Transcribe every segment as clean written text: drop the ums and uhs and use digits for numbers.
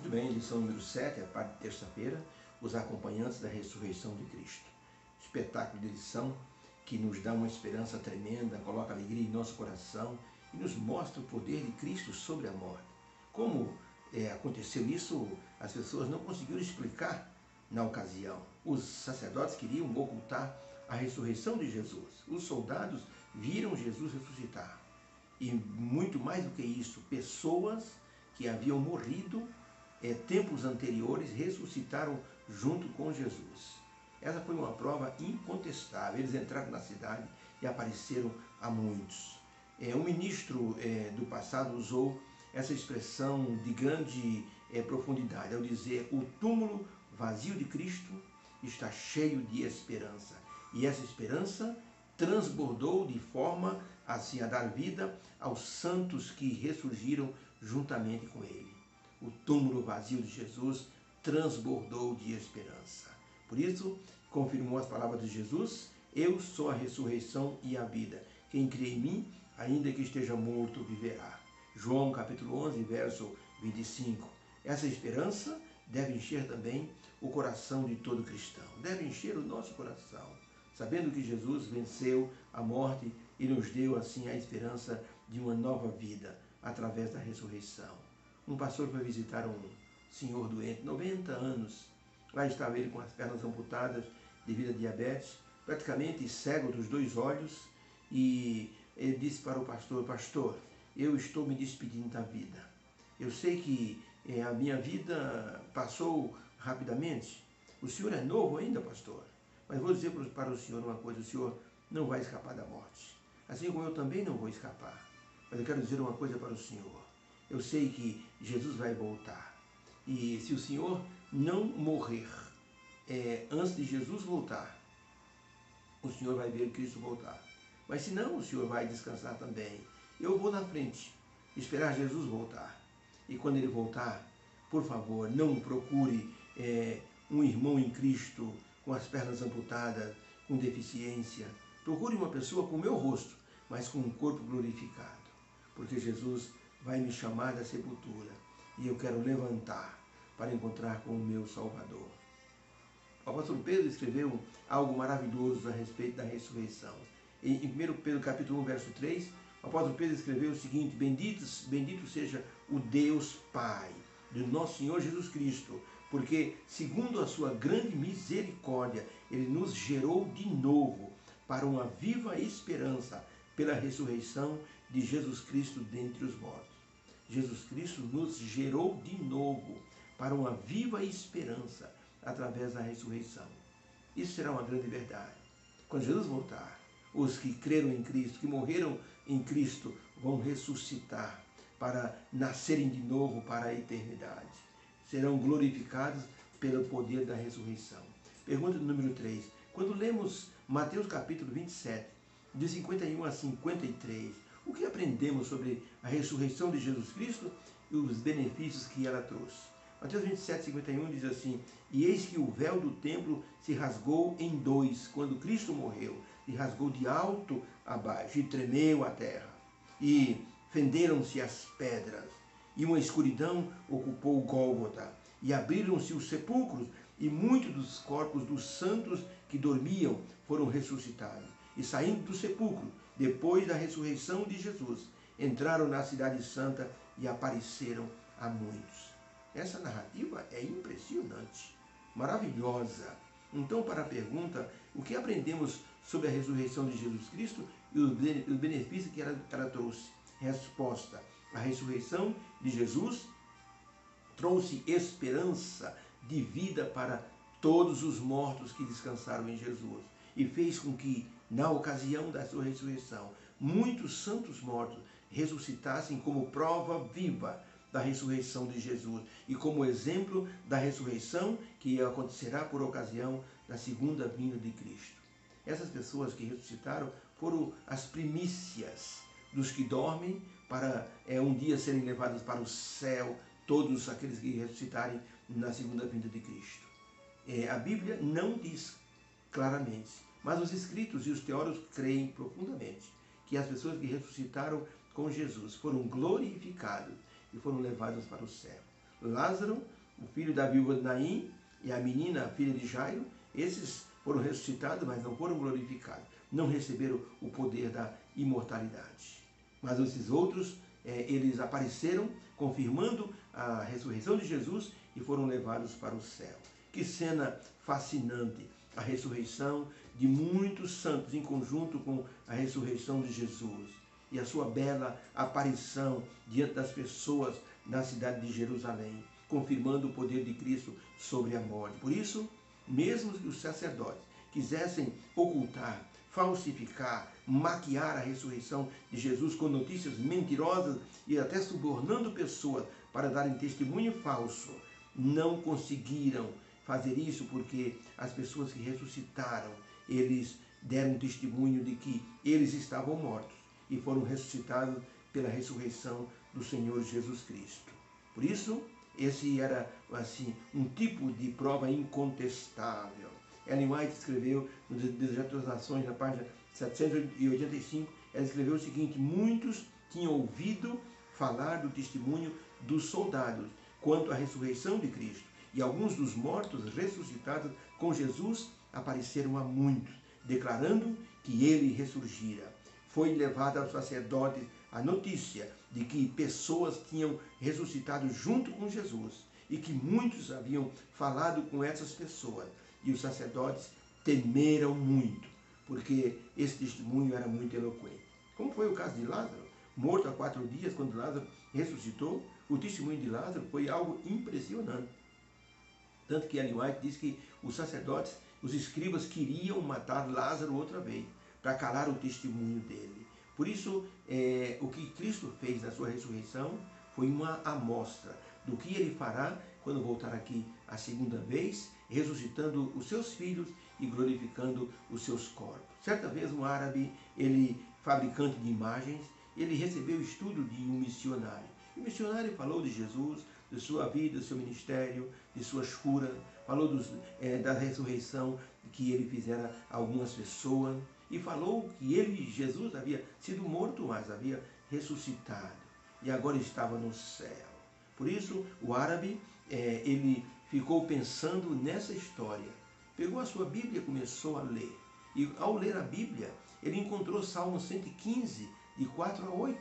Muito bem, lição número 7, a parte de terça-feira, os acompanhantes da ressurreição de Cristo. Espetáculo de lição que nos dá uma esperança tremenda, coloca alegria em nosso coração e nos mostra o poder de Cristo sobre a morte. Como aconteceu isso, as pessoas não conseguiram explicar na ocasião. Os sacerdotes queriam ocultar a ressurreição de Jesus. Os soldados viram Jesus ressuscitar. E muito mais do que isso, pessoas que haviam morrido tempos anteriores ressuscitaram junto com Jesus. Essa foi uma prova incontestável. Eles entraram na cidade e apareceram a muitos. Um ministro do passado usou essa expressão de grande profundidade ao dizer: o túmulo vazio de Cristo está cheio de esperança. E essa esperança transbordou de forma assim a dar vida aos santos que ressurgiram juntamente com ele. O túmulo vazio de Jesus transbordou de esperança. Por isso, confirmou as palavras de Jesus: eu sou a ressurreição e a vida. Quem crê em mim, ainda que esteja morto, viverá. João capítulo 11, verso 25. Essa esperança deve encher também o coração de todo cristão. Deve encher o nosso coração, sabendo que Jesus venceu a morte e nos deu assim a esperança de uma nova vida através da ressurreição. Um pastor foi visitar um senhor doente, 90 anos. Lá estava ele com as pernas amputadas devido a diabetes, praticamente cego dos dois olhos, e ele disse para o pastor: pastor, eu estou me despedindo da vida. Eu sei que a minha vida passou rapidamente. O senhor é novo ainda, pastor, mas vou dizer para o senhor uma coisa: o senhor não vai escapar da morte, assim como eu também não vou escapar. Mas eu quero dizer uma coisa para o senhor: eu sei que Jesus vai voltar, e se o senhor não morrer antes de Jesus voltar, o senhor vai ver Cristo voltar. Mas se não, o senhor vai descansar também. Eu vou na frente, esperar Jesus voltar. E quando ele voltar, por favor, não procure um irmão em Cristo com as pernas amputadas, com deficiência. Procure uma pessoa com o meu rosto, mas com um corpo glorificado. Porque Jesus vai me chamar da sepultura e eu quero levantar para encontrar com o meu Salvador. O apóstolo Pedro escreveu algo maravilhoso a respeito da ressurreição. Em 1 Pedro capítulo 1, verso 3, o apóstolo Pedro escreveu o seguinte: bendito seja o Deus Pai do nosso Senhor Jesus Cristo, porque, segundo a sua grande misericórdia, ele nos gerou de novo para uma viva esperança pela ressurreição de Jesus Cristo dentre os mortos. Jesus Cristo nos gerou de novo para uma viva esperança através da ressurreição. Isso será uma grande verdade. Quando Jesus voltar, os que creram em Cristo, que morreram em Cristo, vão ressuscitar para nascerem de novo para a eternidade. Serão glorificados pelo poder da ressurreição. Pergunta número 3. Quando lemos Mateus capítulo 27, de 51 a 53, o que aprendemos sobre a ressurreição de Jesus Cristo e os benefícios que ela trouxe? Mateus 27, 51 diz assim: e eis que o véu do templo se rasgou em dois, quando Cristo morreu, e rasgou de alto a baixo, e tremeu a terra, e fenderam-se as pedras, e uma escuridão ocupou Gólgota, e abriram-se os sepulcros, e muitos dos corpos dos santos que dormiam foram ressuscitados, e saindo do sepulcro, depois da ressurreição de Jesus, entraram na cidade santa e apareceram a muitos. Essa narrativa é impressionante, maravilhosa. Então, para a pergunta, o que aprendemos sobre a ressurreição de Jesus Cristo e os benefícios que ela trouxe? Resposta: a ressurreição de Jesus trouxe esperança de vida para todos os mortos que descansaram em Jesus e fez com que, na ocasião da sua ressurreição, muitos santos mortos ressuscitassem como prova viva da ressurreição de Jesus e como exemplo da ressurreição que acontecerá por ocasião da segunda vinda de Cristo. Essas pessoas que ressuscitaram foram as primícias dos que dormem para um dia serem levados para o céu, todos aqueles que ressuscitarem na segunda vinda de Cristo. A Bíblia não diz claramente, mas os escritos e os teólogos creem profundamente que as pessoas que ressuscitaram com Jesus foram glorificados e foram levados para o céu. Lázaro o filho da viúva de Naim e a menina, a filha de Jairo, esses foram ressuscitados, mas não foram glorificados. Não receberam o poder da imortalidade. Mas esses outros, eles apareceram, confirmando a ressurreição de Jesus e foram levados para o céu. Que cena fascinante! A ressurreição de muitos santos em conjunto com a ressurreição de Jesus e a sua bela aparição diante das pessoas na cidade de Jerusalém, confirmando o poder de Cristo sobre a morte. Por isso, mesmo que os sacerdotes quisessem ocultar, falsificar, maquiar a ressurreição de Jesus com notícias mentirosas e até subornando pessoas para darem testemunho falso, não conseguiram fazer isso porque as pessoas que ressuscitaram, eles deram testemunho de que eles estavam mortos e foram ressuscitados pela ressurreição do Senhor Jesus Cristo. Por isso, esse era assim um tipo de prova incontestável. Ellen White escreveu no Desejo das Nações, na página 785, ela escreveu o seguinte: muitos tinham ouvido falar do testemunho dos soldados quanto à ressurreição de Cristo, e alguns dos mortos ressuscitados com Jesus apareceram a muitos, declarando que ele ressurgira. Foi levada aos sacerdotes a notícia de que pessoas tinham ressuscitado junto com Jesus e que muitos haviam falado com essas pessoas. E os sacerdotes temeram muito, porque esse testemunho era muito eloquente. Como foi o caso de Lázaro, morto há 4 dias, quando Lázaro ressuscitou, o testemunho de Lázaro foi algo impressionante. Tanto que Ellen White diz que os sacerdotes, os escribas, queriam matar Lázaro outra vez, para calar o testemunho dele. Por isso, o que Cristo fez na sua ressurreição foi uma amostra do que ele fará quando voltar aqui a segunda vez, ressuscitando os seus filhos e glorificando os seus corpos. Certa vez um árabe, ele fabricante de imagens, ele recebeu o estudo de um missionário. O missionário falou de Jesus, de sua vida, do seu ministério, de suas curas, falou da ressurreição que ele fizera a algumas pessoas, e falou que ele, Jesus, havia sido morto, mas havia ressuscitado, e agora estava no céu. Por isso, o árabe, ele ficou pensando nessa história, pegou a sua Bíblia e começou a ler. E ao ler a Bíblia, ele encontrou Salmo 115, de 4 a 8,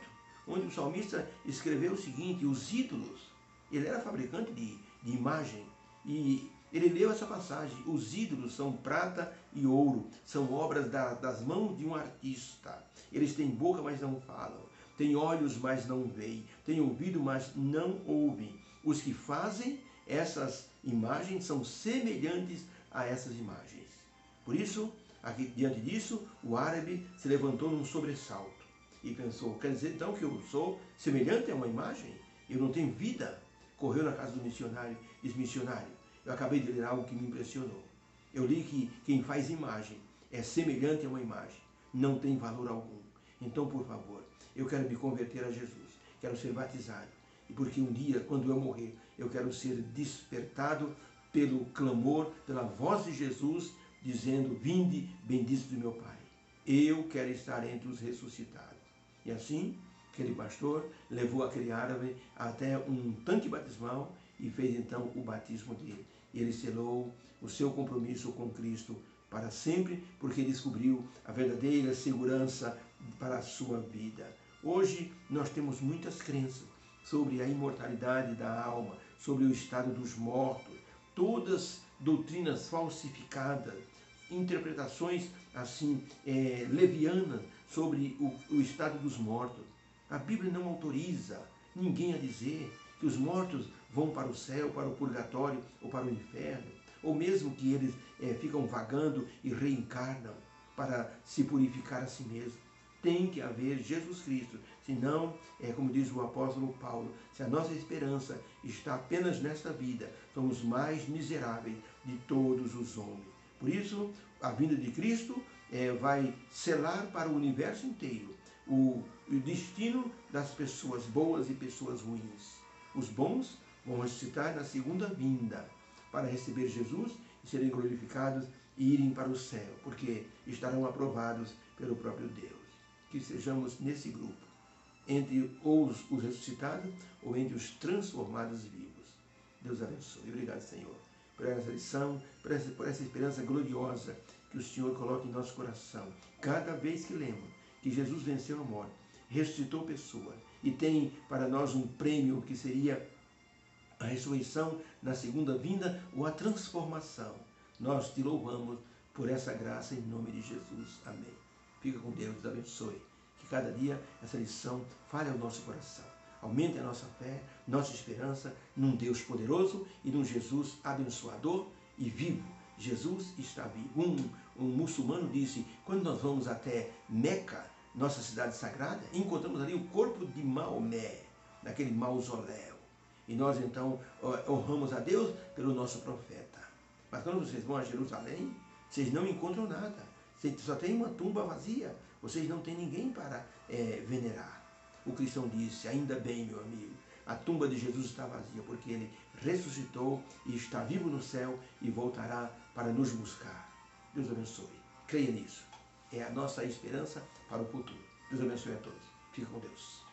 onde o salmista escreveu o seguinte: os ídolos, ele era fabricante de imagem, e ele leu essa passagem: os ídolos são prata e ouro, são obras das mãos de um artista. Eles têm boca, mas não falam, têm olhos, mas não veem, têm ouvido, mas não ouvem. Os que fazem essas imagens são semelhantes a essas imagens. Por isso, aqui, diante disso, o árabe se levantou num sobressalto e pensou: quer dizer então que eu sou semelhante a uma imagem? Eu não tenho vida? Correu na casa do missionário e disse: missionário, eu acabei de ler algo que me impressionou. Eu li que quem faz imagem é semelhante a uma imagem, não tem valor algum. Então, por favor, eu quero me converter a Jesus, quero ser batizado, e porque um dia, quando eu morrer, eu quero ser despertado pelo clamor, pela voz de Jesus, dizendo: vinde, bendito do meu Pai, eu quero estar entre os ressuscitados. E assim, aquele pastor levou aquele árabe até um tanque batismal e fez então o batismo dele. Ele selou o seu compromisso com Cristo para sempre, porque descobriu a verdadeira segurança para a sua vida. Hoje nós temos muitas crenças sobre a imortalidade da alma, sobre o estado dos mortos, todas doutrinas falsificadas, interpretações assim levianas sobre o estado dos mortos. A Bíblia não autoriza ninguém a dizer que os mortos vão para o céu, para o purgatório ou para o inferno, ou mesmo que eles ficam vagando e reencarnam para se purificar a si mesmos. Tem que haver Jesus Cristo, senão, como diz o apóstolo Paulo, se a nossa esperança está apenas nesta vida, somos mais miseráveis de todos os homens. Por isso, a vinda de Cristo vai selar para o universo inteiro o destino das pessoas boas e pessoas ruins. Os bons vão ressuscitar na segunda vinda para receber Jesus e serem glorificados e irem para o céu, porque estarão aprovados pelo próprio Deus. Que sejamos nesse grupo, entre os ressuscitados ou entre os transformados vivos. Deus abençoe. Obrigado, Senhor, por essa lição, por essa esperança gloriosa que o Senhor coloca em nosso coração. Cada vez que lembro que Jesus venceu a morte, ressuscitou pessoa e tem para nós um prêmio que seria a ressurreição na segunda vinda ou a transformação. Nós te louvamos por essa graça em nome de Jesus. Amém. Fica com Deus, abençoe. Que cada dia essa lição fale ao nosso coração. Aumente a nossa fé, nossa esperança num Deus poderoso e num Jesus abençoador e vivo. Jesus está vivo. Um muçulmano disse, quando nós vamos até Meca, nossa cidade sagrada, encontramos ali o corpo de Maomé, naquele mausoléu. E nós então honramos a Deus pelo nosso profeta. Mas quando vocês vão a Jerusalém, vocês não encontram nada. Só tem uma tumba vazia. Vocês não têm ninguém para venerar. O cristão disse, ainda bem, meu amigo, a tumba de Jesus está vazia, porque ele ressuscitou e está vivo no céu e voltará para nos buscar. Deus abençoe. Creia nisso. É a nossa esperança para o futuro. Deus abençoe a todos. Fique com Deus.